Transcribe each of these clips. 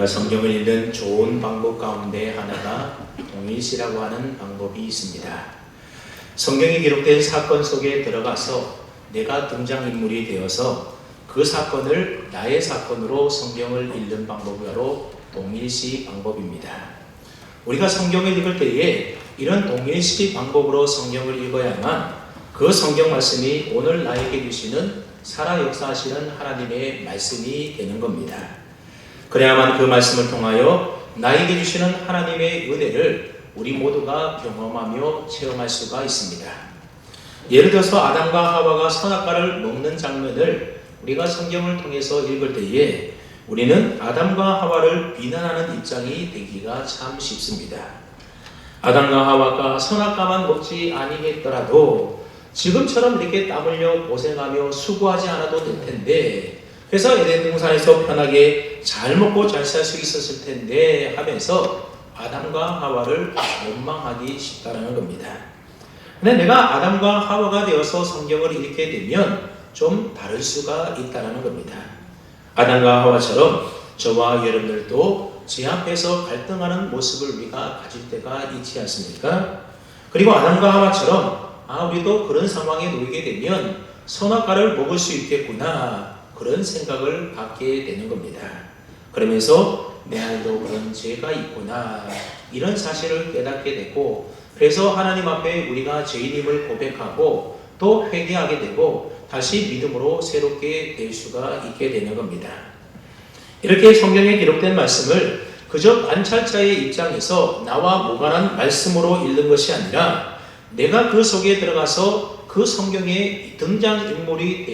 우리가 성경을 읽는 좋은 방법 가운데 하나가 동일시라고 하는 방법이 있습니다. 성경에 기록된 사건 속에 들어가서 내가 등장인물이 되어서 그 사건을 나의 사건으로 성경을 읽는 방법이 바로 동일시 방법입니다. 우리가 성경을 읽을 때에 이런 동일시 방법으로 성경을 읽어야만 그 성경 말씀이 오늘 나에게 주시는 살아 역사하시는 하나님의 말씀이 되는 겁니다. 그래야만 그 말씀을 통하여 나에게 주시는 하나님의 은혜를 우리 모두가 경험하며 체험할 수가 있습니다. 예를 들어서 아담과 하와가 선악과를 먹는 장면을 우리가 성경을 통해서 읽을 때에 우리는 아담과 하와를 비난하는 입장이 되기가 참 쉽습니다. 아담과 하와가 선악과만 먹지 아니했더라도 지금처럼 이렇게 땀 흘려 고생하며 수고하지 않아도 될 텐데, 그래서 에덴 동산에서 편하게 잘 먹고 잘 살 수 있었을 텐데 하면서 아담과 하와를 원망하기 쉽다는 겁니다. 근데 내가 아담과 하와가 되어서 성경을 읽게 되면 좀 다를 수가 있다는 겁니다. 아담과 하와처럼 저와 여러분들도 제 앞에서 갈등하는 모습을 우리가 가질 때가 있지 않습니까? 그리고 아담과 하와처럼 우리도 그런 상황에 놓이게 되면 선악과를 먹을 수 있겠구나, 그런 생각을 갖게 되는 겁니다. 그러면서 내 안에도 그런 죄가 있구나, 이런 사실을 깨닫게 되고, 그래서 하나님 앞에 우리가 죄인임을 고백하고 또 회개하게 되고 다시 믿음으로 새롭게 될 수가 있게 되는 겁니다. 이렇게 성경에 기록된 말씀을 그저 관찰자의 입장에서 나와 무관한 말씀으로 읽는 것이 아니라 내가 그 속에 들어가서 그 성경의 등장인물이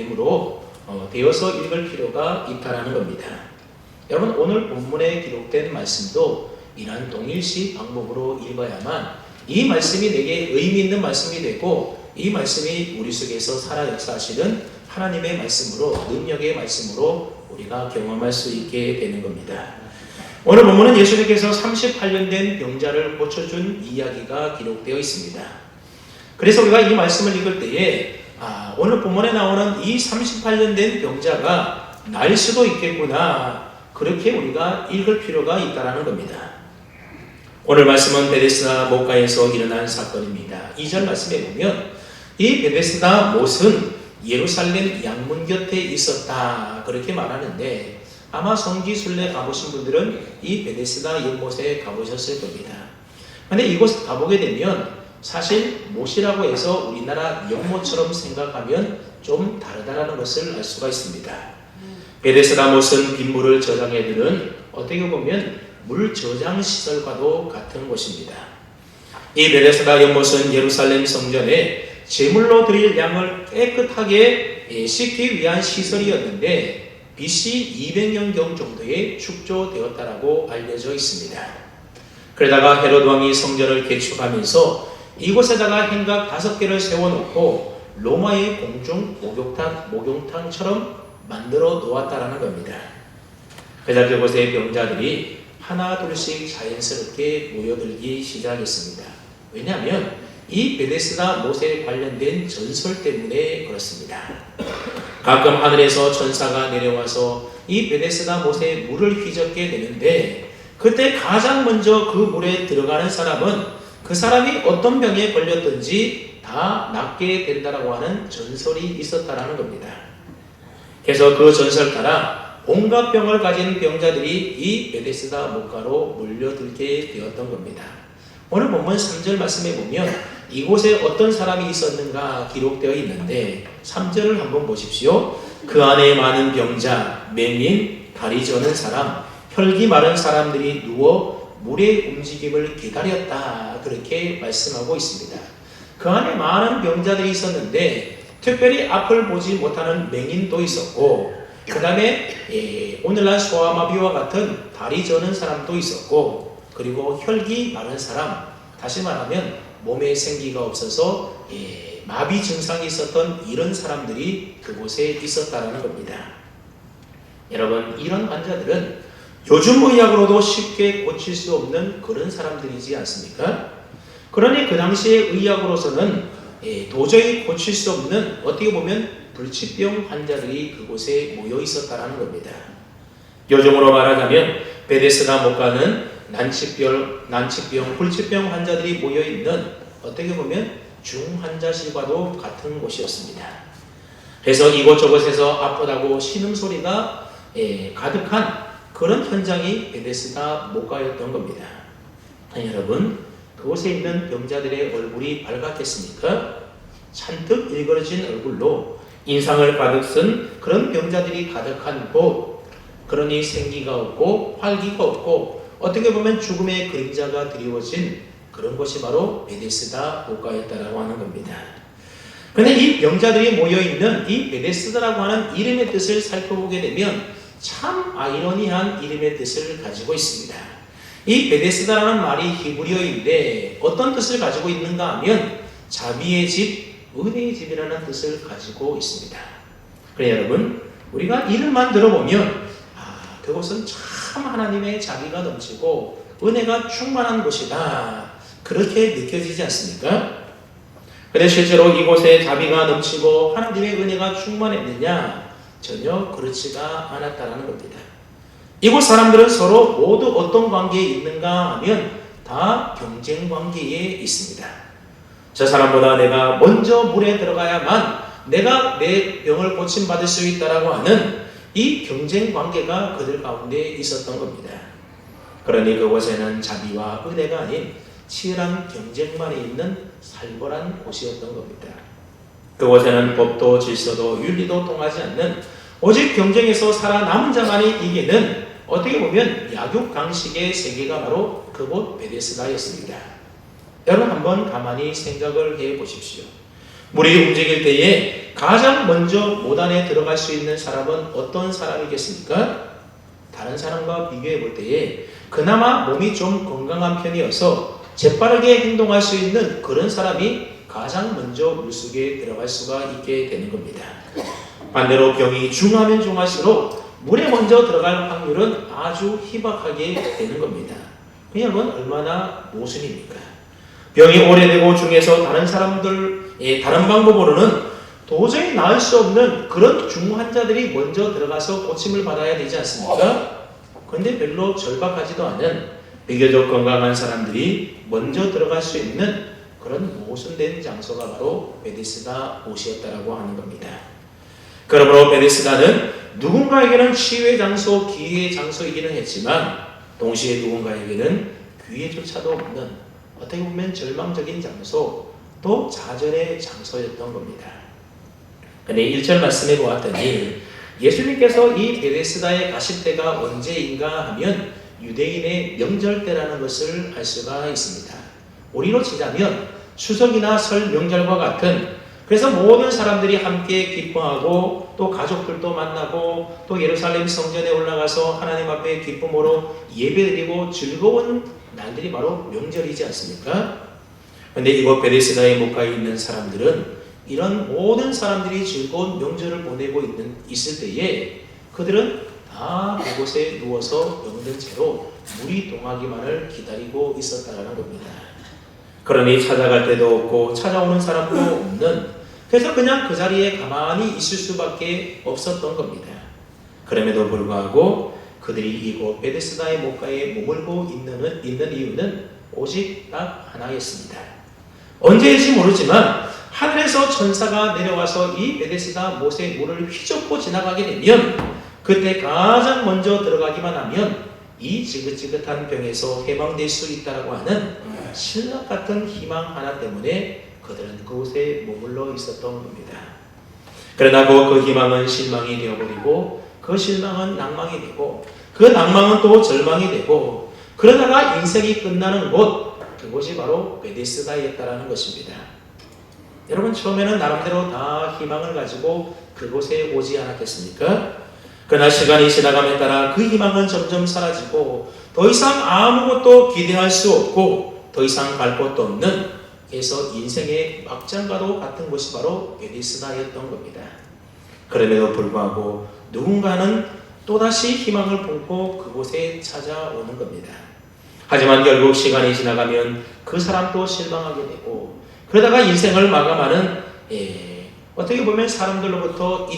되어서 읽을 필요가 있다는 겁니다. 여러분, 오늘 본문에 기록된 말씀도 이러한 동일시 방법으로 읽어야만 이 말씀이 내게 의미 있는 말씀이 되고, 이 말씀이 우리 속에서 살아 역사하시는 하나님의 말씀으로, 능력의 말씀으로 우리가 경험할 수 있게 되는 겁니다. 오늘 본문은 예수님께서 38년 된 병자를 고쳐준 이야기가 기록되어 있습니다. 그래서 우리가 이 말씀을 읽을 때에 오늘 본문에 나오는 이 38년 된 병자가 날 수도 있겠구나, 그렇게 우리가 읽을 필요가 있다는 겁니다. 오늘 말씀은 베데스다 못가에서 일어난 사건입니다. 2절 말씀에 보면 이 베데스다 못은 예루살렘 양문 곁에 있었다, 그렇게 말하는데 아마 성지순례 가보신 분들은 이 베데스다 연못에 가보셨을 겁니다. 그런데 이곳에 가보게 되면 사실 못이라고 해서 우리나라 연못처럼 생각하면 좀 다르다는 것을 알 수가 있습니다. 베데스다 못은 빗물을 저장해두는 어떻게 보면 물 저장 시설과도 같은 곳입니다. 이 베데스다 연못은 예루살렘 성전에 제물로 드릴 양을 깨끗하게 씻기 위한 시설이었는데 BC 200년경 정도에 축조되었다라고 알려져 있습니다. 그러다가 헤롯 왕이 성전을 개축하면서 이곳에다가 행각 5개를 세워놓고 로마의 공중 목욕탕처럼 만들어 놓았다라는 겁니다. 그러자 그곳의 병자들이 하나 둘씩 자연스럽게 모여들기 시작했습니다. 왜냐하면 이 베데스다 못에 관련된 전설 때문에 그렇습니다. 가끔 하늘에서 천사가 내려와서 이 베데스다 못에 물을 휘젓게 되는데, 그때 가장 먼저 그 물에 들어가는 사람은 그 사람이 어떤 병에 걸렸든지 다 낫게 된다라고 하는 전설이 있었다라는 겁니다. 그래서 그 전설 따라 온갖 병을 가진 병자들이 이 베데스다 못가로 몰려들게 되었던 겁니다. 오늘 본문 3절 말씀에 보면 이곳에 어떤 사람이 있었는가 기록되어 있는데 3절을 한번 보십시오. 그 안에 많은 병자, 맹인, 다리 저는 사람, 혈기 마른 사람들이 누워 물의 움직임을 기다렸다, 그렇게 말씀하고 있습니다. 그 안에 많은 병자들이 있었는데 특별히 앞을 보지 못하는 맹인도 있었고, 그 다음에 오늘날 소아마비와 같은 다리 저는 사람도 있었고, 그리고 혈기 마른 사람, 다시 말하면 몸에 생기가 없어서 마비 증상이 있었던 이런 사람들이 그곳에 있었다는 겁니다. 여러분, 이런 환자들은 요즘 의학으로도 쉽게 고칠 수 없는 그런 사람들이지 않습니까? 그러니 그 당시의 의학으로서는 도저히 고칠 수 없는, 어떻게 보면 불치병 환자들이 그곳에 모여 있었다는 겁니다. 요즘으로 말하자면 베데스다 목가는 난치병, 불치병 환자들이 모여있는 어떻게 보면 중환자실과도 같은 곳이었습니다. 그래서 이곳저곳에서 아프다고 신음소리가 가득한 그런 현장이 베데스다 목가였던 겁니다. 여러분, 그곳에 있는 병자들의 얼굴이 밝았겠습니까? 잔뜩 일그러진 얼굴로 인상을 가득 쓴 그런 병자들이 가득한 곳, 그러니 생기가 없고 활기가 없고 어떻게 보면 죽음의 그림자가 드리워진 그런 곳이 바로 베데스다 목가였다라고 하는 겁니다. 그런데 이 병자들이 모여있는 이 베데스다라고 하는 이름의 뜻을 살펴보게 되면 참 아이러니한 이름의 뜻을 가지고 있습니다. 이 베데스다라는 말이 히브리어인데 어떤 뜻을 가지고 있는가 하면 자비의 집, 은혜의 집이라는 뜻을 가지고 있습니다. 그래 여러분, 우리가 이름만 들어보면 그곳은 참 하나님의 자비가 넘치고 은혜가 충만한 곳이다, 그렇게 느껴지지 않습니까? 그런데 실제로 이곳에 자비가 넘치고 하나님의 은혜가 충만했느냐? 전혀 그렇지가 않았다는 겁니다. 이곳 사람들은 서로 모두 어떤 관계에 있는가 하면 다 경쟁 관계에 있습니다. 저 사람보다 내가 먼저 물에 들어가야만 내가 내 병을 고침받을 수 있다라고 하는 이 경쟁 관계가 그들 가운데 있었던 겁니다. 그러니 그곳에는 자비와 은혜가 아닌 치열한 경쟁만이 있는 살벌한 곳이었던 겁니다. 그곳에는 법도 질서도 윤리도 통하지 않는 오직 경쟁에서 살아남은 자만이 이기는 어떻게 보면 약육강식의 세계가 바로 그곳 베데스다였습니다. 여러분 한번 가만히 생각을 해 보십시오. 물이 움직일 때에 가장 먼저 못 안에 들어갈 수 있는 사람은 어떤 사람이겠습니까? 다른 사람과 비교해 볼 때에 그나마 몸이 좀 건강한 편이어서 재빠르게 행동할 수 있는 그런 사람이 가장 먼저 물속에 들어갈 수가 있게 되는 겁니다. 반대로 병이 중하면 중할수록 물에 먼저 들어갈 확률은 아주 희박하게 되는 겁니다. 여러분 얼마나 모순입니까? 병이 오래되고 중해서 다른 방법으로는 도저히 나을 수 없는 그런 중환자들이 먼저 들어가서 고침을 받아야 되지 않습니까? 그런데 별로 절박하지도 않은 비교적 건강한 사람들이 먼저 들어갈 수 있는 그런 모순된 장소가 바로 베데스다 곳이었다라고 하는 겁니다. 그러므로 베데스다는 누군가에게는 치유의 장소, 기회의 장소이기는 했지만 동시에 누군가에게는 기회조차도 없는 어떻게 보면 절망적인 장소, 또 좌절의 장소였던 겁니다. 근데 1절 말씀해 보았더니 예수님께서 이 베데스다에 가실 때가 언제인가 하면 유대인의 명절 때라는 것을 알 수가 있습니다. 우리로 치자면 추석이나 설 명절과 같은, 그래서 모든 사람들이 함께 기뻐하고 또 가족들도 만나고 또 예루살렘 성전에 올라가서 하나님 앞에 기쁨으로 예배드리고 즐거운 날들이 바로 명절이지 않습니까? 그런데 이곳 베데스다의 목가에 있는 사람들은 이런 모든 사람들이 즐거운 명절을 보내고 있을 때에 그들은 다 그곳에 누워서 병든 채로 물이 동하기만을 기다리고 있었다는 겁니다. 그러니 찾아갈 데도 없고 찾아오는 사람도 없는, 그래서 그냥 그 자리에 가만히 있을 수밖에 없었던 겁니다. 그럼에도 불구하고 그들이 이곳 베데스다의 목가에 머물고 있는 이유는 오직 딱 하나였습니다. 언제일지 모르지만 하늘에서 천사가 내려와서 이 베데스다 못의 물을 휘젓고 지나가게 되면 그때 가장 먼저 들어가기만 하면 이 지긋지긋한 병에서 해방될 수 있다라고 하는 신락 같은 희망 하나 때문에 그들은 그곳에 머물러 있었던 겁니다. 그러나 그 희망은 실망이 되어버리고 그 실망은 낭망이 되고 그 낭망은 또 절망이 되고 그러다가 인생이 끝나는 곳, 그곳이 바로 베데스다였다라는 것입니다. 여러분 처음에는 나름대로 다 희망을 가지고 그곳에 오지 않았겠습니까? 그러나 시간이 지나감에 따라 그 희망은 점점 사라지고 더 이상 아무것도 기대할 수 없고 더 이상 갈 곳도 없는, 그래서 인생의 막장과도 같은 곳이 바로 베데스다였던 겁니다. 그럼에도 불구하고 누군가는 또다시 희망을 품고 그곳에 찾아오는 겁니다. 하지만 결국 시간이 지나가면 그 사람도 실망하게 되고 그러다가 인생을 마감하는 어떻게 보면 사람들로부터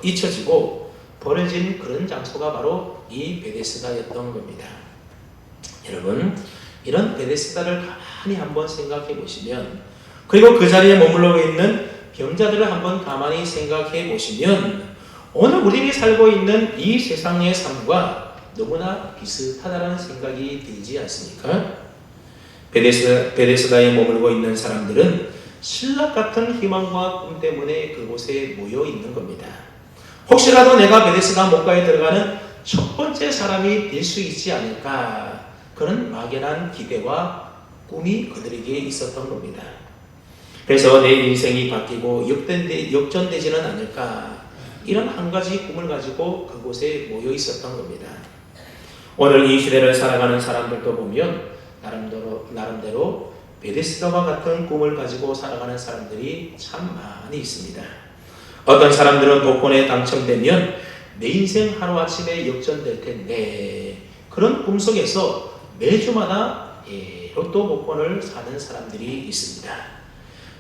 잊혀지고 벌어진 그런 장소가 바로 이 베데스다였던 겁니다. 여러분, 이런 베데스다를 가만히 한번 생각해 보시면, 그리고 그 자리에 머물러 있는 병자들을 한번 가만히 생각해 보시면, 오늘 우리들이 살고 있는 이 세상의 삶과 너무나 비슷하다는 생각이 들지 않습니까? 베데스다에 머물고 있는 사람들은 신락 같은 희망과 꿈 때문에 그곳에 모여 있는 겁니다. 혹시라도 내가 베데스다 목가에 들어가는 첫 번째 사람이 될 수 있지 않을까, 그런 막연한 기대와 꿈이 그들에게 있었던 겁니다. 그래서 내 인생이 바뀌고 역전되지는 않을까, 이런 한 가지 꿈을 가지고 그곳에 모여 있었던 겁니다. 오늘 이 시대를 살아가는 사람들도 보면 나름대로 베데스다와 같은 꿈을 가지고 살아가는 사람들이 참 많이 있습니다. 어떤 사람들은 복권에 당첨되면 내 인생 하루아침에 역전될 텐데, 그런 꿈속에서 매주마다 로또 복권을 사는 사람들이 있습니다.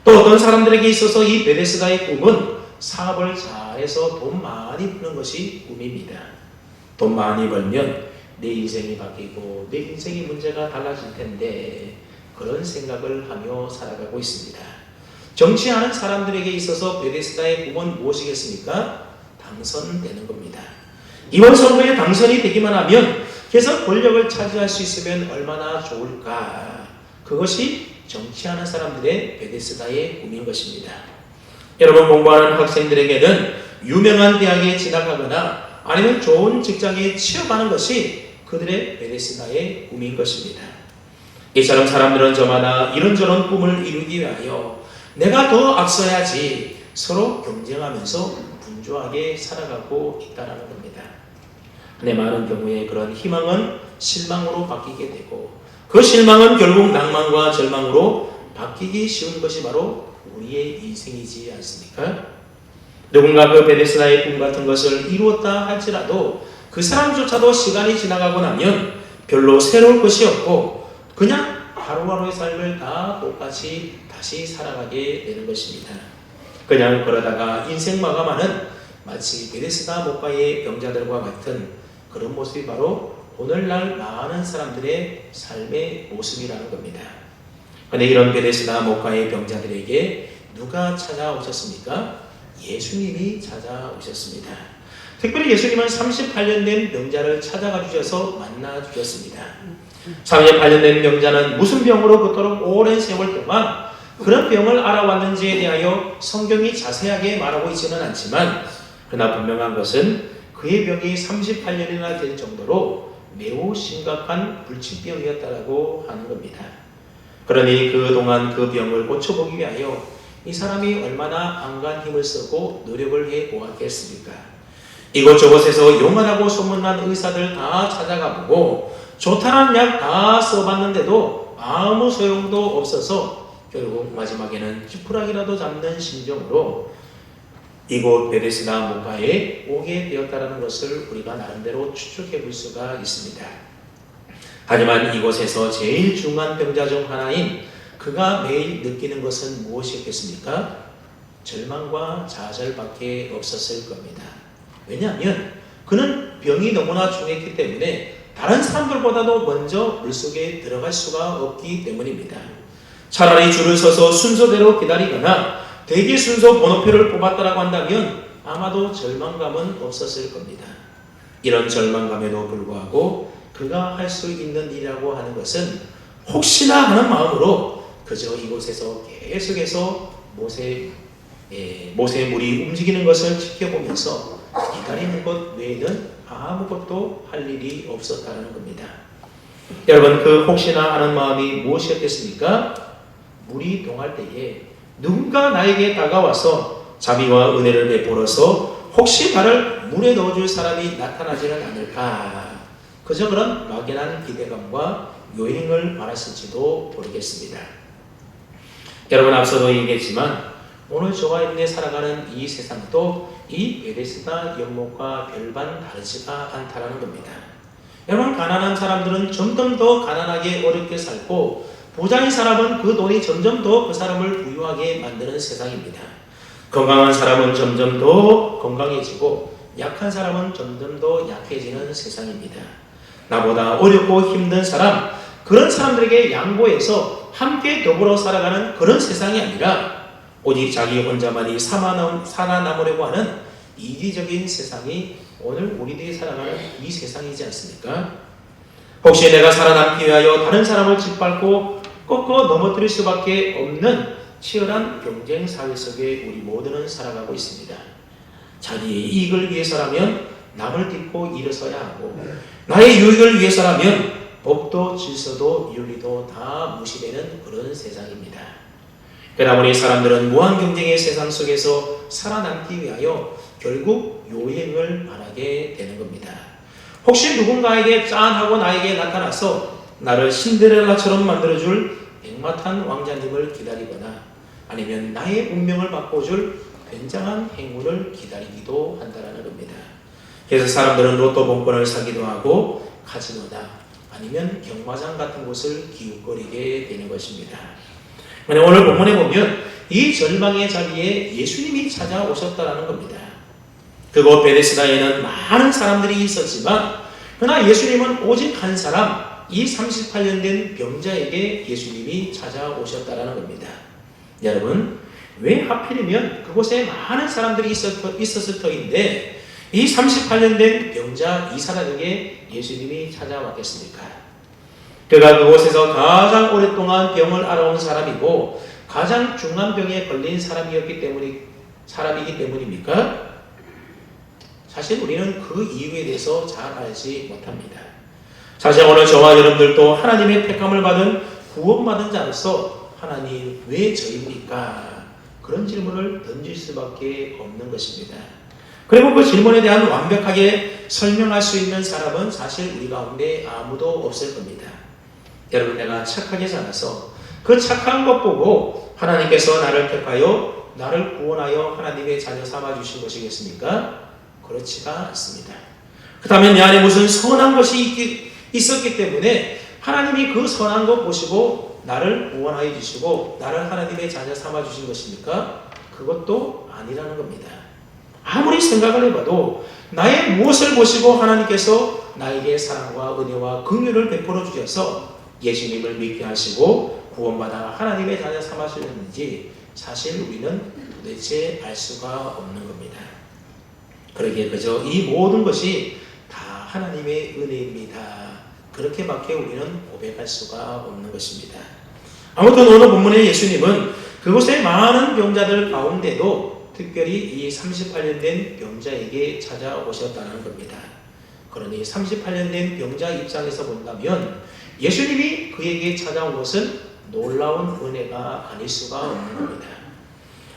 또 어떤 사람들에게 있어서 이 베데스다의 꿈은 사업을 잘해서 돈 많이 버는 것이 꿈입니다. 돈 많이 벌면 내 인생이 바뀌고 내 인생의 문제가 달라질 텐데, 그런 생각을 하며 살아가고 있습니다. 정치하는 사람들에게 있어서 베데스다의 꿈은 무엇이겠습니까? 당선되는 겁니다. 이번 선거에 당선이 되기만 하면, 그래서 권력을 차지할 수 있으면 얼마나 좋을까, 그것이 정치하는 사람들의 베데스다의 꿈인 것입니다. 여러분, 공부하는 학생들에게는 유명한 대학에 진학하거나 아니면 좋은 직장에 취업하는 것이 그들의 베데스다의 꿈인 것입니다. 이처럼 사람들은 저마다 이런저런 꿈을 이루기 위하여 내가 더 앞서야지 서로 경쟁하면서 분주하게 살아가고 있다는 겁니다. 근데 많은 경우에 그런 희망은 실망으로 바뀌게 되고, 그 실망은 결국 낭만과 절망으로 바뀌기 쉬운 것이 바로 우리의 인생이지 않습니까? 누군가 그 베데스다의 꿈 같은 것을 이루었다 할지라도 그 사람조차도 시간이 지나가고 나면 별로 새로울 것이 없고 그냥 하루하루의 삶을 다 똑같이 다시 살아가게 되는 것입니다. 그냥 그러다가 인생 마감하는 마치 베데스다 목가의 병자들과 같은 그런 모습이 바로 오늘날 많은 사람들의 삶의 모습이라는 겁니다. 그런데 이런 베데스다 목가의 병자들에게 누가 찾아오셨습니까? 예수님이 찾아오셨습니다. 특별히 예수님은 38년 된 병자를 찾아가 주셔서 만나 주셨습니다. 38년 된 병자는 무슨 병으로 그토록 오랜 세월 동안 그런 병을 알아왔는지에 대하여 성경이 자세하게 말하고 있지는 않지만, 그러나 분명한 것은 그의 병이 38년이나 될 정도로 매우 심각한 불치병이었다라고 하는 겁니다. 그러니 그동안 그 병을 고쳐보기 위하여 이 사람이 얼마나 안간 힘을 쓰고 노력을 해 보았겠습니까? 이곳저곳에서 용하다고 소문난 의사들 다 찾아가보고 좋다는 약 다 써봤는데도 아무 소용도 없어서 결국 마지막에는 지푸라기라도 잡는 심정으로 이곳 베데스다 목가에 오게 되었다는 것을 우리가 나름대로 추측해 볼 수가 있습니다. 하지만 이곳에서 제일 중요한 병자 중 하나인 그가 매일 느끼는 것은 무엇이었겠습니까? 절망과 좌절밖에 없었을 겁니다. 왜냐하면 그는 병이 너무나 중했기 때문에 다른 사람들보다도 먼저 물속에 들어갈 수가 없기 때문입니다. 차라리 줄을 서서 순서대로 기다리거나 대기 순서 번호표를 뽑았다라고 한다면 아마도 절망감은 없었을 겁니다. 이런 절망감에도 불구하고 그가 할 수 있는 일이라고 하는 것은 혹시나 하는 마음으로 그저 이곳에서 계속해서 못의 물이 움직이는 것을 지켜보면서 기다리는 것 외에는 아무것도 할 일이 없었다는 겁니다. 여러분, 그 혹시나 하는 마음이 무엇이었겠습니까? 물이 동할 때에 누군가 나에게 다가와서 자비와 은혜를 베풀어서 혹시 나를 물에 넣어줄 사람이 나타나지는 않을까, 그저 그런 막연한 기대감과 요행을 말했을지도 모르겠습니다. 여러분, 앞서도 얘기했지만 오늘 저와 여러분이 살아가는 이 세상도 이 베데스다 연못과 별반 다르지가 않다는 겁니다. 여러분, 가난한 사람들은 점점 더 가난하게 어렵게 살고 부자인 사람은 그 돈이 점점 더 그 사람을 부유하게 만드는 세상입니다. 건강한 사람은 점점 더 건강해지고 약한 사람은 점점 더 약해지는 세상입니다. 나보다 어렵고 힘든 사람, 그런 사람들에게 양보해서 함께 더불어 살아가는 그런 세상이 아니라 오직 자기 혼자만이 살아남으려고 하는 이기적인 세상이 오늘 우리들이 살아가는 이 세상이지 않습니까? 혹시 내가 살아남기 위하여 다른 사람을 짓밟고 꺾어 넘어뜨릴 수밖에 없는 치열한 경쟁 사회 속에 우리 모두는 살아가고 있습니다. 자기의 이익을 위해서라면 남을 딛고 일어서야 하고, 나의 유익을 위해서라면 법도 질서도 윤리도 다 무시되는 그런 세상입니다. 그러다 보니 사람들은 무한 경쟁의 세상 속에서 살아남기 위하여 결국 요행을 말하게 되는 겁니다. 혹시 누군가에게 짠하고 나에게 나타나서 나를 신데렐라처럼 만들어줄 백마탄 왕자님을 기다리거나 아니면 나의 운명을 바꿔줄 굉장한 행운을 기다리기도 한다는 겁니다. 그래서 사람들은 로또 복권을 사기도 하고 카지노나 아니면 경마장 같은 곳을 기웃거리게 되는 것입니다. 오늘 본문에 보면 이 절망의 자리에 예수님이 찾아오셨다는 겁니다. 그곳 베데스다에는 많은 사람들이 있었지만 그러나 예수님은 오직 한 사람, 이 38년 된 병자에게 예수님이 찾아오셨다는 겁니다. 여러분, 왜 하필이면 그곳에 많은 사람들이 있었을 터인데 이 38년 된 병자 이 사람에게 예수님이 찾아왔겠습니까? 그가 그곳에서 가장 오랫동안 병을 앓아온 사람이고 가장 중한 병에 걸린 사람이기 때문입니까? 사실 우리는 그 이유에 대해서 잘 알지 못합니다. 사실 오늘 저와 여러분들도 하나님의 택함을 받은 구원받은 자로서 하나님 왜 저입니까? 그런 질문을 던질 수밖에 없는 것입니다. 그리고 그 질문에 대한 완벽하게 설명할 수 있는 사람은 사실 우리 가운데 아무도 없을 겁니다. 여러분, 내가 착하게 살아서 그 착한 것 보고 하나님께서 나를 택하여 나를 구원하여 하나님의 자녀 삼아주신 것이겠습니까? 그렇지가 않습니다. 그렇다면 내 안에 무슨 선한 것이 있었기 때문에 하나님이 그 선한 것 보시고 나를 구원하여 주시고 나를 하나님의 자녀 삼아주신 것입니까? 그것도 아니라는 겁니다. 아무리 생각을 해봐도 나의 무엇을 보시고 하나님께서 나에게 사랑과 은혜와 긍휼을 베풀어 주셔서 예수님을 믿게 하시고 구원받아 하나님의 자녀 삼아주셨는지 사실 우리는 도대체 알 수가 없는 겁니다. 그러기에 그저 이 모든 것이 다 하나님의 은혜입니다. 그렇게밖에 우리는 고백할 수가 없는 것입니다. 아무튼 오늘 본문의 예수님은 그곳의 많은 병자들 가운데도 특별히 이 38년 된 병자에게 찾아오셨다는 겁니다. 그러니 38년 된 병자 입장에서 본다면 예수님이 그에게 찾아온 것은 놀라운 은혜가 아닐 수가 없는 겁니다.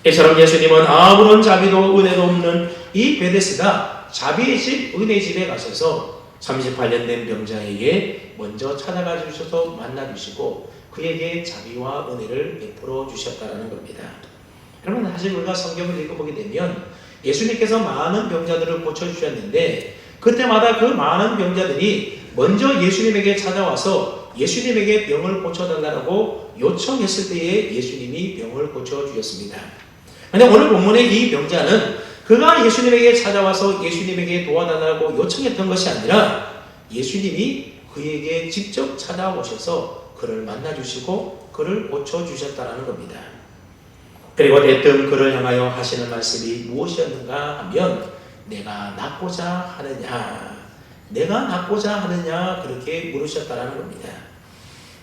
이처럼 예수님은 아무런 자비도 은혜도 없는 이 베데스다 자비의 집 은혜 집에 가셔서 38년 된 병자에게 먼저 찾아가 주셔서 만나 주시고 그에게 자비와 은혜를 베풀어 주셨다는 겁니다. 그러면 사실 우리가 성경을 읽어보게 되면 예수님께서 많은 병자들을 고쳐주셨는데 그때마다 그 많은 병자들이 먼저 예수님에게 찾아와서 예수님에게 병을 고쳐달라고 요청했을 때에 예수님이 병을 고쳐주셨습니다. 그런데 오늘 본문의 이 병자는 그가 예수님에게 찾아와서 예수님에게 도와달라고 요청했던 것이 아니라 예수님이 그에게 직접 찾아오셔서 그를 만나주시고 그를 고쳐주셨다는 겁니다. 그리고 대뜸 그를 향하여 하시는 말씀이 무엇이었는가 하면 내가 낫고자 하느냐 그렇게 물으셨다는 겁니다.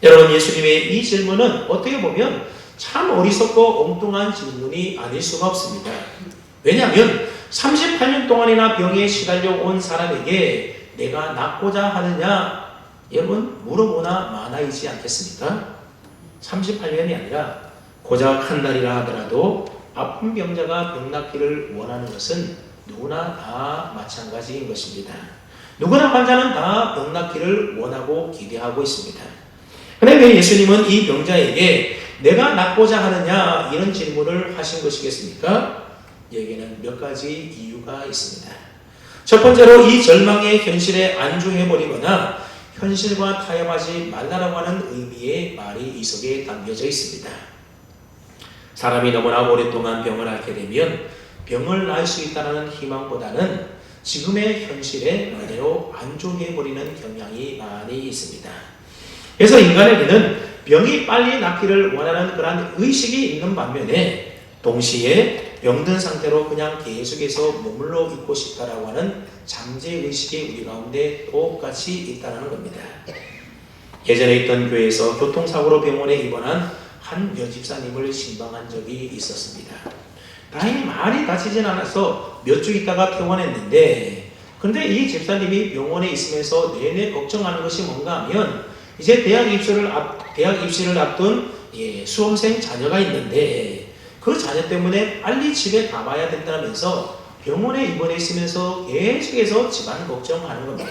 여러분, 예수님의 이 질문은 어떻게 보면 참 어리석고 엉뚱한 질문이 아닐 수가 없습니다. 왜냐하면 38년 동안이나 병에 시달려 온 사람에게 내가 낫고자 하느냐 여러분 물어보나 마나이지 않겠습니까? 38년이 아니라 고작 한 달이라 하더라도 아픈 병자가 병 낫기를 원하는 것은 누구나 다 마찬가지인 것입니다. 누구나 환자는 다 병 낫기를 원하고 기대하고 있습니다. 그런데 왜 예수님은 이 병자에게 내가 낫고자 하느냐 이런 질문을 하신 것이겠습니까? 여기에는 몇 가지 이유가 있습니다. 첫 번째로 이 절망의 현실에 안주해버리거나 현실과 타협하지 말라라고 하는 의미의 말이 이 속에 담겨져 있습니다. 사람이 너무나 오랫동안 병을 앓게 되면 병을 날 수 있다는 희망보다는 지금의 현실에 그대로 안주해버리는 경향이 많이 있습니다. 그래서 인간에게는 병이 빨리 낫기를 원하는 그러한 의식이 있는 반면에 동시에 병든 상태로 그냥 계속해서 머물러 있고 싶다라고 하는 잠재의식이 우리 가운데 똑같이 있다는 겁니다. 예전에 있던 교회에서 교통사고로 병원에 입원한 한 여집사님을 신방한 적이 있었습니다. 다행히 많이 다치진 않아서 몇 주 있다가 퇴원했는데, 근데 이 집사님이 병원에 있으면서 내내 걱정하는 것이 뭔가 하면 이제 대학 입시를 앞둔 수험생 자녀가 있는데 그 자녀 때문에 빨리 집에 가봐야 된다면서 병원에 입원해 있으면서 계속해서 집안 걱정하는 겁니다.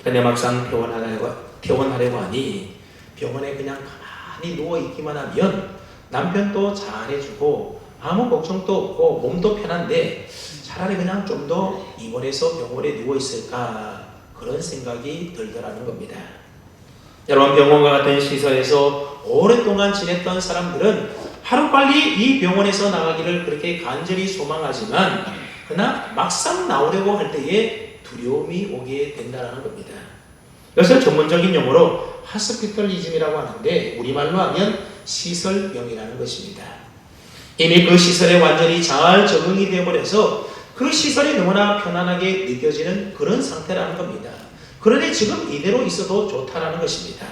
근데 막상 퇴원하려고 하니 병원에 그냥 가만히 누워있기만 하면 남편도 잘해주고 아무 걱정도 없고 몸도 편한데 차라리 그냥 좀 더 입원해서 병원에 누워있을까, 그런 생각이 들더라는 겁니다. 여러분, 병원과 같은 시설에서 오랫동안 지냈던 사람들은 하루빨리 이 병원에서 나가기를 그렇게 간절히 소망하지만 그러나 막상 나오려고 할 때에 두려움이 오게 된다는 겁니다. 이것을 전문적인 용어로 하스피털리즘이라고 하는데 우리말로 하면 시설병이라는 것입니다. 이미 그 시설에 완전히 잘 적응이 되어버려서 그 시설이 너무나 편안하게 느껴지는 그런 상태라는 겁니다. 그러니 지금 이대로 있어도 좋다라는 것입니다.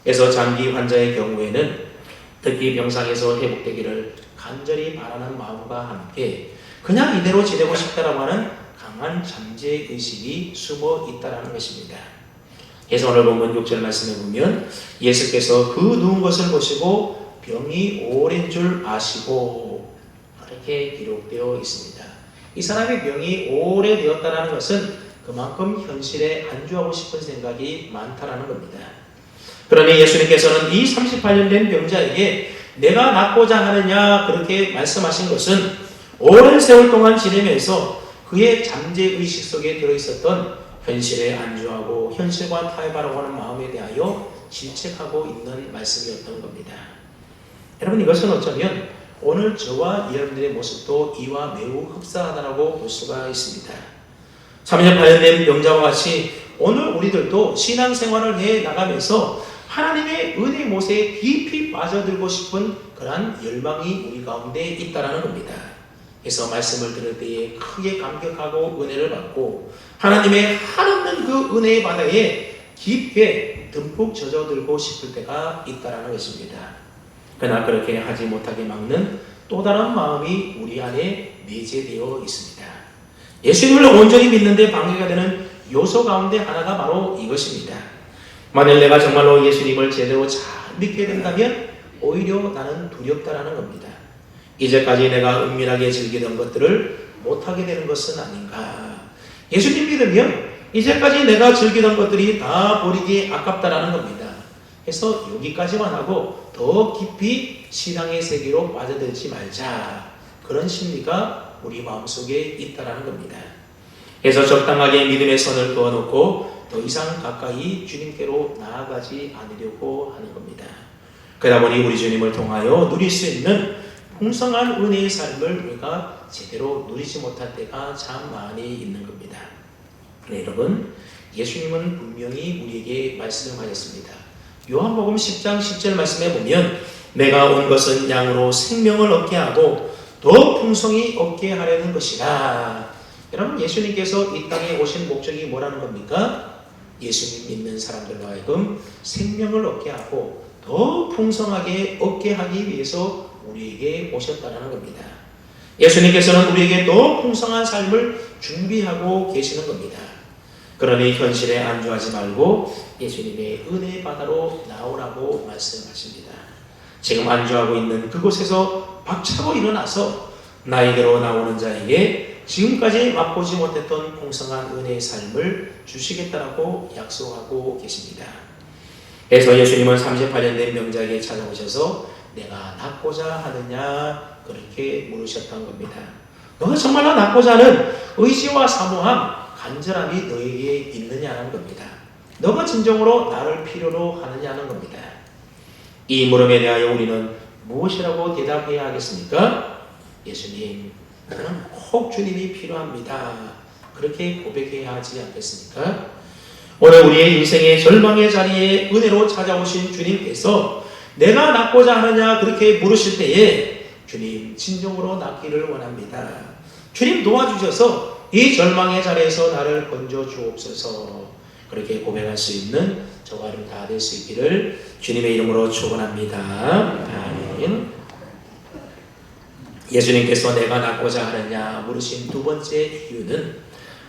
그래서 장기 환자의 경우에는 특히 병상에서 회복되기를 간절히 바라는 마음과 함께 그냥 이대로 지내고 싶다라고 하는 강한 잠재의식이 숨어 있다라는 것입니다. 그래서 오늘 본문 6절 말씀에 보면 예수께서 그 누운 것을 보시고 병이 오랜 줄 아시고, 그렇게 기록되어 있습니다. 이 사람의 병이 오래되었다는 것은 그만큼 현실에 안주하고 싶은 생각이 많다라는 겁니다. 그러니 예수님께서는 이 38년 된 병자에게 내가 낫고자 하느냐 그렇게 말씀하신 것은 오랜 세월 동안 지내면서 그의 잠재의식 속에 들어있었던 현실에 안주하고 현실과 타협하려고 하는 마음에 대하여 질책하고 있는 말씀이었던 겁니다. 여러분, 이것은 어쩌면 오늘 저와 여러분들의 모습도 이와 매우 흡사하다고 볼 수가 있습니다. 3년 8년 된 병자와 같이 오늘 우리들도 신앙생활을 해 나가면서 하나님의 은혜 못에 깊이 빠져들고 싶은 그러한 열망이 우리 가운데 있다는 겁니다. 그래서 말씀을 들을 때에 크게 감격하고 은혜를 받고 하나님의 한없는 그 은혜의 바다에 깊게 듬뿍 젖어들고 싶을 때가 있다는 것입니다. 그러나 그렇게 하지 못하게 막는 또 다른 마음이 우리 안에 내재되어 있습니다. 예수님을 온전히 믿는데 방해가 되는 요소 가운데 하나가 바로 이것입니다. 만일 내가 정말로 예수님을 제대로 잘 믿게 된다면 오히려 나는 두렵다라는 겁니다. 이제까지 내가 은밀하게 즐기던 것들을 못하게 되는 것은 아닌가. 예수님 믿으면 이제까지 내가 즐기던 것들이 다 버리기 아깝다라는 겁니다. 그래서 여기까지만 하고 더 깊이 신앙의 세계로 빠져들지 말자, 그런 심리가 우리 마음속에 있다라는 겁니다. 그래서 적당하게 믿음의 선을 그어놓고 더 이상 가까이 주님께로 나아가지 않으려고 하는 겁니다. 그러다 보니 우리 주님을 통하여 누릴 수 있는 풍성한 은혜의 삶을 우리가 제대로 누리지 못할 때가 참 많이 있는 겁니다. 네, 여러분, 예수님은 분명히 우리에게 말씀하셨습니다. 요한복음 10장 10절 말씀에 보면 내가 온 것은 양으로 생명을 얻게 하고 더 풍성히 얻게 하려는 것이라. 여러분, 예수님께서 이 땅에 오신 목적이 뭐라는 겁니까? 예수님 믿는 사람들로 하여금 생명을 얻게 하고 더 풍성하게 얻게 하기 위해서 우리에게 오셨다는 겁니다. 예수님께서는 우리에게 더 풍성한 삶을 준비하고 계시는 겁니다. 그러니 현실에 안주하지 말고 예수님의 은혜 바다로 나오라고 말씀하십니다. 지금 안주하고 있는 그곳에서 박차고 일어나서 나에게로 나오는 자에게 지금까지 맛보지 못했던 풍성한 은혜의 삶을 주시겠다라고 약속하고 계십니다. 그래서 예수님은 38년 된 병자에게 찾아오셔서 내가 낫고자 하느냐 그렇게 물으셨던 겁니다. 너가 정말로 낫고자 하는 의지와 사모함, 간절함이 너에게 있느냐는 겁니다. 너가 진정으로 나를 필요로 하느냐는 겁니다. 이 물음에 대하여 우리는 무엇이라고 대답해야 하겠습니까? 예수님, 나는 꼭 주님이 필요합니다. 그렇게 고백해야 하지 않겠습니까? 오늘 우리의 인생의 절망의 자리에 은혜로 찾아오신 주님께서 내가 낫고자 하느냐 그렇게 물으실 때에 주님 진정으로 낫기를 원합니다. 주님 도와주셔서 이 절망의 자리에서 나를 건져 주옵소서. 그렇게 고백할 수 있는 저와 여러분 다 될 수 있기를 주님의 이름으로 축원합니다. 아멘. 예수님께서 내가 낫고자 하느냐 물으신 두 번째 이유는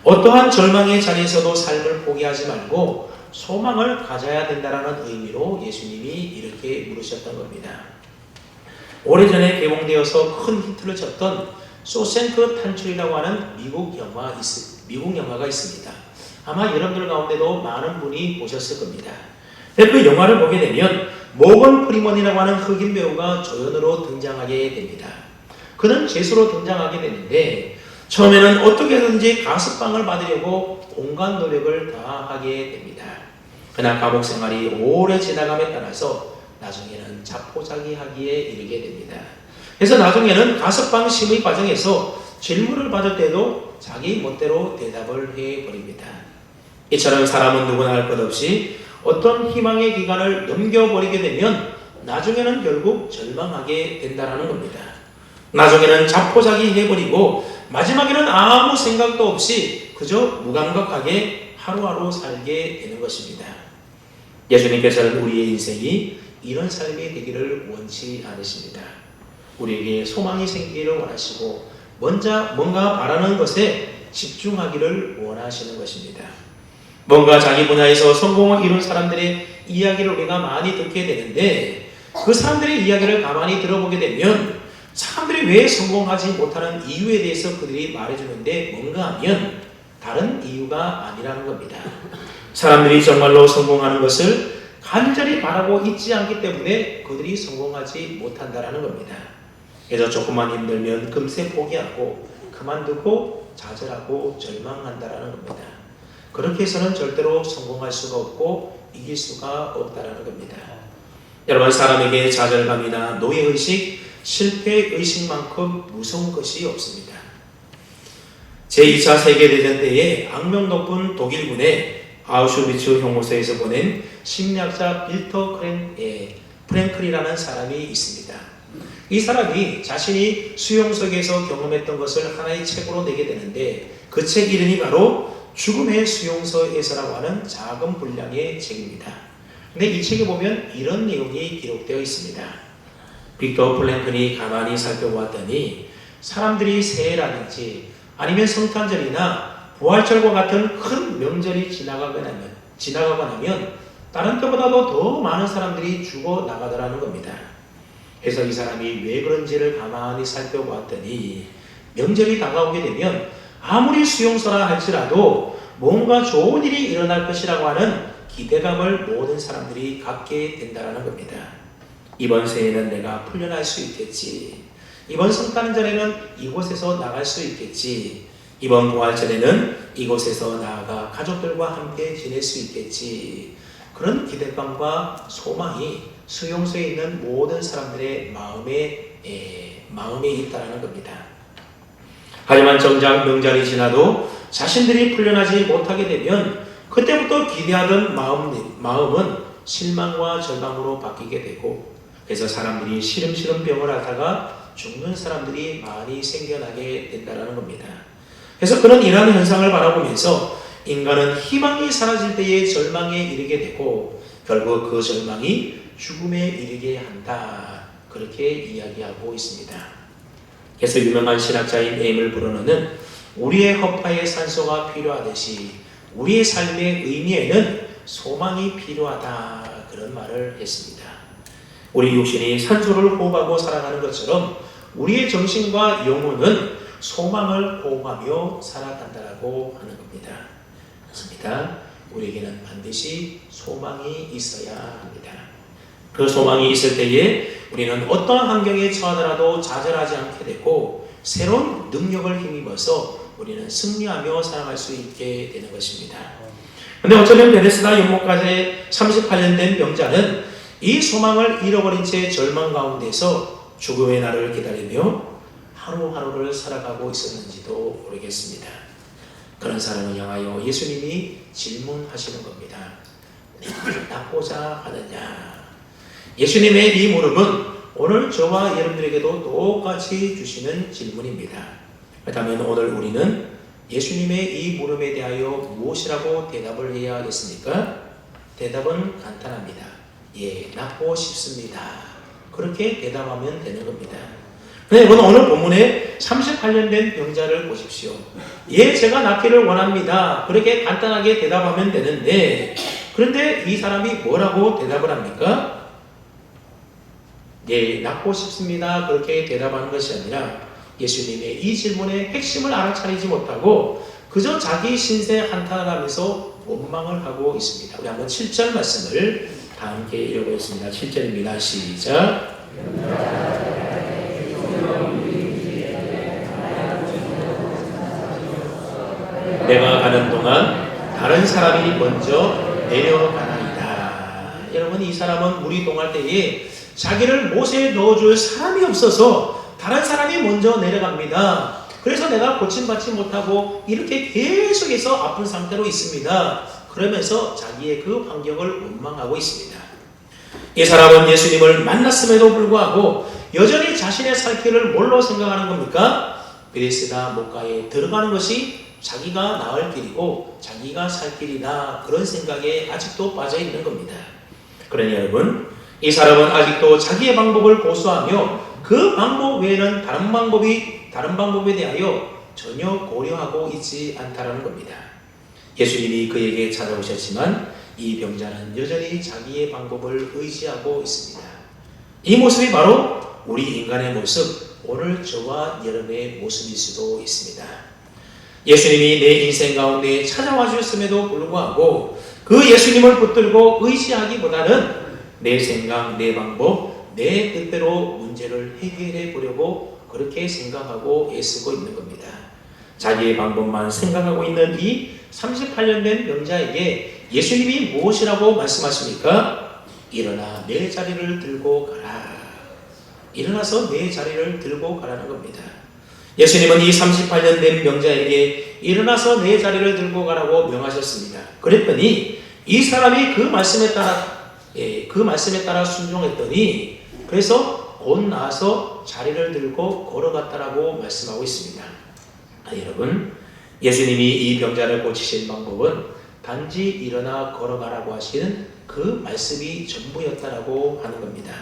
어떠한 절망의 자리에서도 삶을 포기하지 말고 소망을 가져야 된다는 의미로 예수님이 이렇게 물으셨던 겁니다. 오래전에 개봉되어서 큰 히트를 쳤던 쇼생크 탈출이라고 하는 미국 영화가 있습니다. 아마 여러분들 가운데도 많은 분이 보셨을 겁니다. 그 영화를 보게 되면 모건 프리먼이라고 하는 흑인 배우가 조연으로 등장하게 됩니다. 그는 죄수로 등장하게 되는데 처음에는 어떻게든지 가석방을 받으려고 온갖 노력을 다하게 됩니다. 그러나 감옥 생활이 오래 지나감에 따라서 나중에는 자포자기하기에 이르게 됩니다. 그래서 나중에는 가석방 심의 과정에서 질문을 받을 때도 자기 멋대로 대답을 해버립니다. 이처럼 사람은 누구나 할 것 없이 어떤 희망의 기간을 넘겨버리게 되면 나중에는 결국 절망하게 된다는 겁니다. 나중에는 자포자기 해버리고 마지막에는 아무 생각도 없이 그저 무감각하게 하루하루 살게 되는 것입니다. 예수님께서는 우리의 인생이 이런 삶이 되기를 원치 않으십니다. 우리에게 소망이 생기기를 원하시고 뭔가 바라는 것에 집중하기를 원하시는 것입니다. 뭔가 자기 분야에서 성공을 이룬 사람들의 이야기를 우리가 많이 듣게 되는데 그 사람들의 이야기를 가만히 들어보게 되면 사람들이 왜 성공하지 못하는 이유에 대해서 그들이 말해주는데 뭔가 하면 다른 이유가 아니라는 겁니다. 사람들이 정말로 성공하는 것을 간절히 바라고 있지 않기 때문에 그들이 성공하지 못한다는 겁니다. 그래서 조금만 힘들면 금세 포기하고 그만두고 좌절하고 절망한다는 겁니다. 그렇게 해서는 절대로 성공할 수가 없고 이길 수가 없다는 겁니다. 여러분, 사람에게 좌절감이나 노예의식, 실패의식만큼 무서운 것이 없습니다. 제2차 세계대전 때에 악명 높은 독일군의 아우슈비츠 혐오소에서 보낸 심리학자 빌터 프랭클이라는 사람이 있습니다. 이 사람이 자신이 수용소에서 경험했던 것을 하나의 책으로 내게 되는데 그 책 이름이 바로 죽음의 수용소에서라고 하는 작은 분량의 책입니다. 근데 이 책에 보면 이런 내용이 기록되어 있습니다. 빅터 프랭클이 가만히 살펴보았더니 사람들이 새해라든지 아니면 성탄절이나 부활절과 같은 큰 명절이 지나가고 나면 다른 때보다도 더 많은 사람들이 죽어 나가더라는 겁니다. 그래서 이 사람이 왜 그런지를 가만히 살펴보았더니 명절이 다가오게 되면 아무리 수용소라 할지라도 뭔가 좋은 일이 일어날 것이라고 하는 기대감을 모든 사람들이 갖게 된다는 겁니다. 이번 새해는 내가 풀려날 수 있겠지. 이번 성탄절에는 이곳에서 나갈 수 있겠지. 이번 부활절에는 이곳에서 나아가 가족들과 함께 지낼 수 있겠지. 그런 기대감과 소망이 수용소에 있는 모든 사람들의 마음에 있다는 겁니다. 하지만 정작 명절이 지나도 자신들이 풀려나지 못하게 되면 그때부터 기대하던 마음은 실망과 절망으로 바뀌게 되고 그래서 사람들이 시름시름 병을 앓다가 죽는 사람들이 많이 생겨나게 된다는 겁니다. 그래서 그런 이러한 현상을 바라보면서 인간은 희망이 사라질 때에 절망에 이르게 되고 결국 그 절망이 죽음에 이르게 한다. 그렇게 이야기하고 있습니다. 그래서 유명한 신학자인 에밀 브루너는 우리의 허파에 산소가 필요하듯이 우리의 삶의 의미에는 소망이 필요하다. 그런 말을 했습니다. 우리 육신이 산소를 호흡하고 살아가는 것처럼 우리의 정신과 영혼은 소망을 호흡하며 살아간다고 하는 겁니다. 그렇습니다. 우리에게는 반드시 소망이 있어야 합니다. 그 소망이 있을 때에 우리는 어떤 환경에 처하더라도 좌절하지 않게 되고 새로운 능력을 힘입어서 우리는 승리하며 살아갈 수 있게 되는 것입니다. 그런데 어쩌면 베데스다 연못가에 38년 된 병자는 이 소망을 잃어버린 채 절망 가운데서 죽음의 날을 기다리며 하루하루를 살아가고 있었는지도 모르겠습니다. 그런 사람을 향하여 예수님이 질문하시는 겁니다. 내가 낫고자 하느냐? 예수님의 이 물음은 오늘 저와 여러분들에게도 똑같이 주시는 질문입니다. 그렇다면 오늘 우리는 예수님의 이 물음에 대하여 무엇이라고 대답을 해야 하겠습니까? 대답은 간단합니다. 예, 낫고 싶습니다. 그렇게 대답하면 되는 겁니다. 여러분, 오늘 본문에 38년 된 병자를 보십시오. 예, 제가 낫기를 원합니다. 그렇게 간단하게 대답하면 되는데, 그런데 이 사람이 뭐라고 대답을 합니까? 예, 낫고 싶습니다. 그렇게 대답하는 것이 아니라 예수님의 이 질문의 핵심을 알아차리지 못하고 그저 자기 신세 한탄하면서 원망을 하고 있습니다. 우리 한번 7절 말씀을 다 함께 읽어보겠습니다. 7절입니다. 시작. 내가 가는 동안 다른 사람이 먼저 내려가나이다. 여러분, 이 사람은 물이 동할 때에 자기를 못에 넣어줄 사람이 없어서 다른 사람이 먼저 내려갑니다. 그래서 내가 고침받지 못하고 이렇게 계속해서 아픈 상태로 있습니다. 그러면서 자기의 그 환경을 원망하고 있습니다. 이 사람은 예수님을 만났음에도 불구하고 여전히 자신의 살 길을 뭘로 생각하는 겁니까? 베데스다 목가에 들어가는 것이 자기가 나을 길이고 자기가 살 길이다, 그런 생각에 아직도 빠져 있는 겁니다. 그러니 여러분, 이 사람은 아직도 자기의 방법을 고수하며 그 방법 외에는 다른 방법에 대하여 전혀 고려하고 있지 않다는 겁니다. 예수님이 그에게 찾아오셨지만 이 병자는 여전히 자기의 방법을 의지하고 있습니다. 이 모습이 바로 우리 인간의 모습, 오늘 저와 여러분의 모습일 수도 있습니다. 예수님이 내 인생 가운데 찾아와 주셨음에도 불구하고 그 예수님을 붙들고 의지하기보다는 내 생각, 내 방법, 내 뜻대로 문제를 해결해 보려고 그렇게 생각하고 애쓰고 있는 겁니다. 자기의 방법만 생각하고 있는 이 38년 된 병자에게 예수님이 무엇이라고 말씀하십니까? 일어나 내 자리를 들고 가라. 일어나서 내 자리를 들고 가라는 겁니다. 예수님은 이 38년 된 병자에게 일어나서 내 자리를 들고 가라고 명하셨습니다. 그랬더니 이 사람이 그 말씀에 따라 순종했더니 그래서 곧 나와서 자리를 들고 걸어갔다라고 말씀하고 있습니다. 여러분, 예수님이 이 병자를 고치신 방법은 단지 일어나 걸어가라고 하시는 그 말씀이 전부였다라고 하는 겁니다.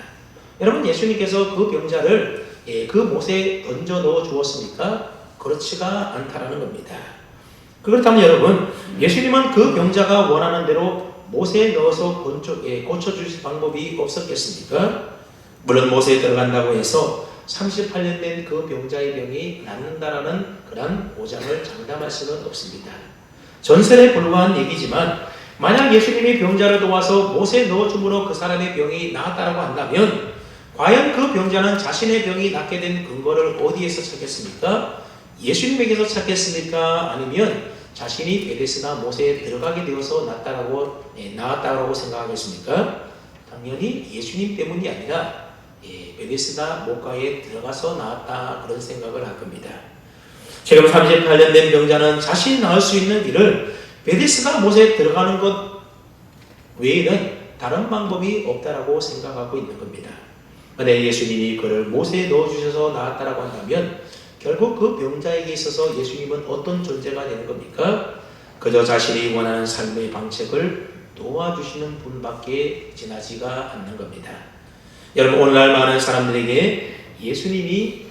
여러분, 예수님께서 그 병자를 그 못에 던져 넣어 주었습니까? 그렇지가 않다라는 겁니다. 그렇다면 여러분, 예수님은 그 병자가 원하는 대로 못에 넣어서 고쳐주실 방법이 없었겠습니까? 물론 못에 들어간다고 해서 38년 된 그 병자의 병이 낫는다라는 그런 보장을 장담할 수는 없습니다. 전설에 불과한 얘기지만 만약 예수님이 병자를 도와서 못에 넣어줌으로 그 사람의 병이 나았다라고 한다면 과연 그 병자는 자신의 병이 낫게 된 근거를 어디에서 찾겠습니까? 예수님에게서 찾겠습니까? 아니면 자신이 베데스다 못에 들어가게 되어서 나았다라고 생각하겠습니까? 당연히 예수님 때문이 아니라 베데스다 못가에 들어가서 나았다, 그런 생각을 할 겁니다. 지금 38년 된 병자는 자신이 나을 수 있는 길을 베데스다 못에 들어가는 것 외에는 다른 방법이 없다라고 생각하고 있는 겁니다. 만약 예수님이 그를 못에 넣어주셔서 나았다라고 한다면 결국 그 병자에게 있어서 예수님은 어떤 존재가 되는 겁니까? 그저 자신이 원하는 삶의 방책을 도와주시는 분밖에 지나지가 않는 겁니다. 여러분, 오늘날 많은 사람들이 예수님을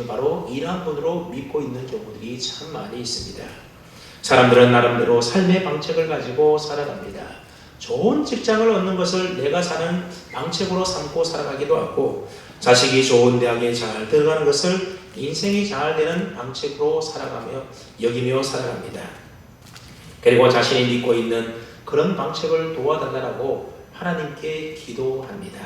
바로 이러한 분으로 믿고 있는 경우들이 참 많이 있습니다. 사람들은 나름대로 삶의 방책을 가지고 살아갑니다. 좋은 직장을 얻는 것을 내가 사는 방책으로 삼고 살아가기도 하고, 자식이 좋은 대학에 잘 들어가는 것을 인생이 잘 되는 방책으로 여기며 살아갑니다. 그리고 자신이 믿고 있는 그런 방책을 도와달라고 하나님께 기도합니다.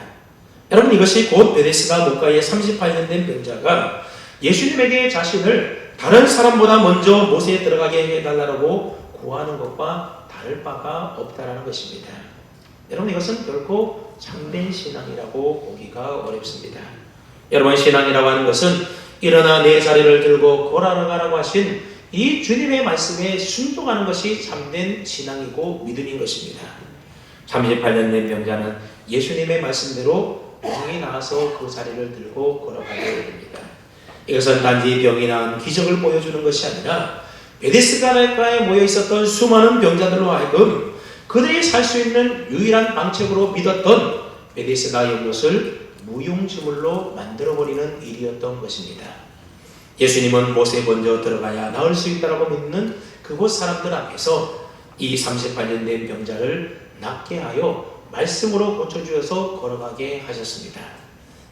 여러분, 이것이 곧 베데스다 목가의 38년 된 병자가 예수님에게 자신을 다른 사람보다 먼저 못에 들어가게 해달라고 구하는 것과 다를 바가 없다라는 것입니다. 여러분, 이것은 결코 참된 신앙이라고 보기가 어렵습니다. 여러분, 신앙이라고 하는 것은 일어나 내 자리를 들고 걸어가라고 하신 이 주님의 말씀에 순종하는 것이 참된 신앙이고 믿음인 것입니다. 38년 된 병자는 예수님의 말씀대로 병이 나아서 그 자리를 들고 걸어가게 됩니다. 이것은 단지 병이 나은 기적을 보여주는 것이 아니라 베데스다가에 모여 있었던 수많은 병자들로 하여금 그들이 살 수 있는 유일한 방책으로 믿었던 베데스다 연못을 무용지물로 만들어버리는 일이었던 것입니다. 예수님은 못에 먼저 들어가야 나을 수 있다고 믿는 그곳 사람들 앞에서 이 38년 된 병자를 낫게 하여 말씀으로 고쳐주어서 걸어가게 하셨습니다.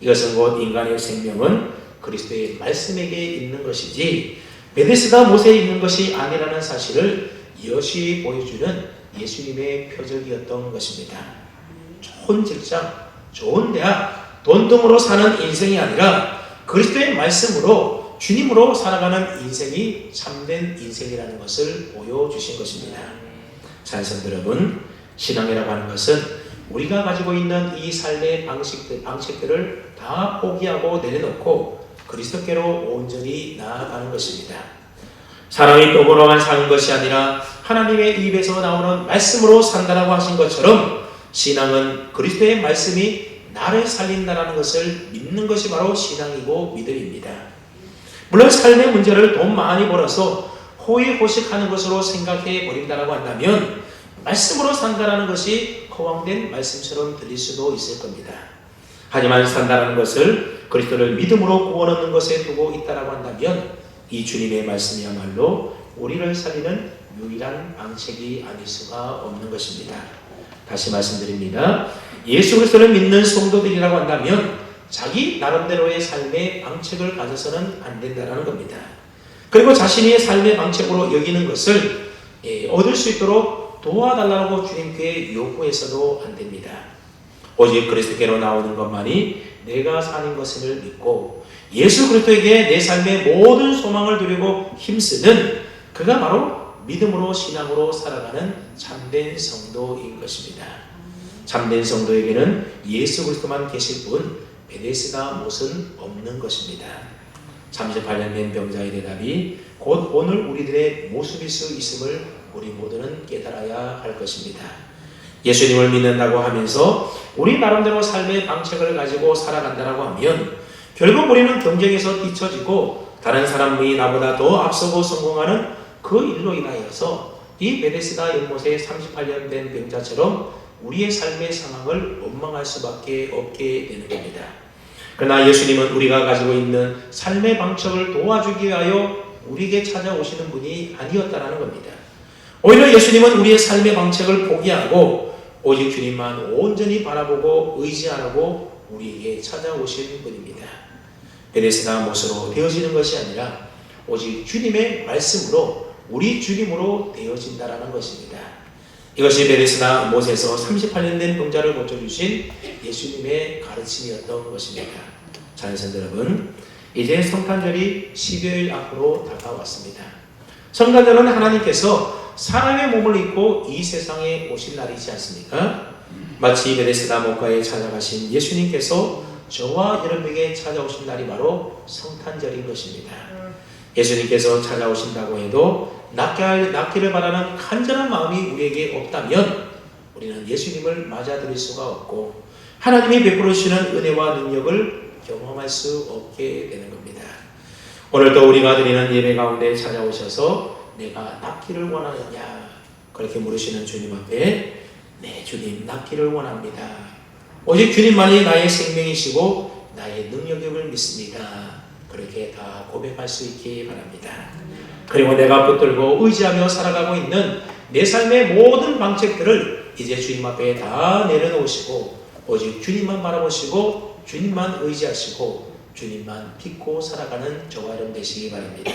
이것은 곧 인간의 생명은 그리스도의 말씀에게 있는 것이지 베데스다 못에 있는 것이 아니라는 사실을 여실히 보여주는 예수님의 표적이었던 것입니다. 좋은 직장, 좋은 대학, 돈 등으로 사는 인생이 아니라 그리스도의 말씀으로 주님으로 살아가는 인생이 참된 인생이라는 것을 보여주신 것입니다. 사랑하는 여러분, 신앙이라고 하는 것은 우리가 가지고 있는 이 삶의 방식들을 다 포기하고 내려놓고 그리스도께로 온전히 나아가는 것입니다. 사람이 떡으로만 사는 것이 아니라 하나님의 입에서 나오는 말씀으로 산다라고 하신 것처럼 신앙은 그리스도의 말씀이 나를 살린다라는 것을 믿는 것이 바로 신앙이고 믿음입니다. 물론 삶의 문제를 돈 많이 벌어서 호의호식하는 것으로 생각해 버린다라고 한다면 말씀으로 산다라는 것이 허황된 말씀처럼 들릴 수도 있을 겁니다. 하지만 산다라는 것을 그리스도를 믿음으로 구원 얻는 것에 두고 있다라고 한다면 이 주님의 말씀이야말로 우리를 살리는 유일한 방책이 아닐 수가 없는 것입니다. 다시 말씀드립니다. 예수 그리스도를 믿는 성도들이라고 한다면 자기 나름대로의 삶의 방책을 가져서는 안 된다는 겁니다. 그리고 자신의 삶의 방책으로 여기는 것을 얻을 수 있도록 도와달라고 주님께 요구해서도 안 됩니다. 오직 그리스도께로 나오는 것만이 내가 사는 것을 믿고 예수 그리스도에게 내 삶의 모든 소망을 두려고 힘쓰는 그가 바로 믿음으로 신앙으로 살아가는 참된 성도인 것입니다. 참된 성도에게는 예수 그리스도만 계실 뿐 베데스다 못은 없는 것입니다. 38년 된 병자의 대답이 곧 오늘 우리들의 모습일 수 있음을 우리 모두는 깨달아야 할 것입니다. 예수님을 믿는다고 하면서 우리 나름대로 삶의 방책을 가지고 살아간다고 하면 결국 우리는 경쟁에서 뒤처지고 다른 사람이 나보다 더 앞서고 성공하는 그 일로 인하여서 이 베데스다 연못의 38년 된 병자처럼 우리의 삶의 상황을 원망할 수밖에 없게 되는 겁니다. 그러나 예수님은 우리가 가지고 있는 삶의 방책을 도와주기 위하여 우리에게 찾아오시는 분이 아니었다는 겁니다. 오히려 예수님은 우리의 삶의 방책을 포기하고 오직 주님만 온전히 바라보고 의지하라고 우리에게 찾아오신 분입니다. 베데스다 못으로 되어지는 것이 아니라 오직 주님의 말씀으로 우리 주님으로 되어진다라는 것입니다. 이것이 베데스다 못에서 38년 된 병자를 고쳐주신 예수님의 가르침이었던 것입니다. 자녀선 여러분, 이제 성탄절이 12일 앞으로 다가왔습니다. 성탄절은 하나님께서 사람의 몸을 입고 이 세상에 오신 날이지 않습니까? 마치 베데스다 못가에 찾아가신 예수님께서 저와 여러분에게 찾아오신 날이 바로 성탄절인 것입니다. 예수님께서 찾아오신다고 해도 낫기를 바라는 간절한 마음이 우리에게 없다면 우리는 예수님을 맞아들일 수가 없고 하나님이 베풀어 주시는 은혜와 능력을 경험할 수 없게 되는 겁니다. 오늘도 우리가 드리는 예배 가운데 찾아오셔서 내가 낫기를 원하느냐 그렇게 물으시는 주님 앞에 네 주님 낫기를 원합니다. 오직 주님만이 나의 생명이시고 나의 능력임을 믿습니다. 그렇게 다 고백할 수 있기 바랍니다. 그리고 내가 붙들고 의지하며 살아가고 있는 내 삶의 모든 방책들을 이제 주님 앞에 다 내려놓으시고 오직 주님만 바라보시고 주님만 의지하시고 주님만 믿고 살아가는 저와 여러분 되시기 바랍니다.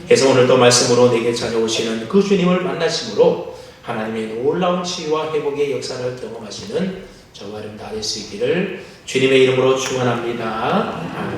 그래서 오늘도 말씀으로 내게 찾아오시는 그 주님을 만나심으로 하나님의 놀라운 치유와 회복의 역사를 경험하시는 저와 여러분 다 될 수 있기를 주님의 이름으로 축원합니다.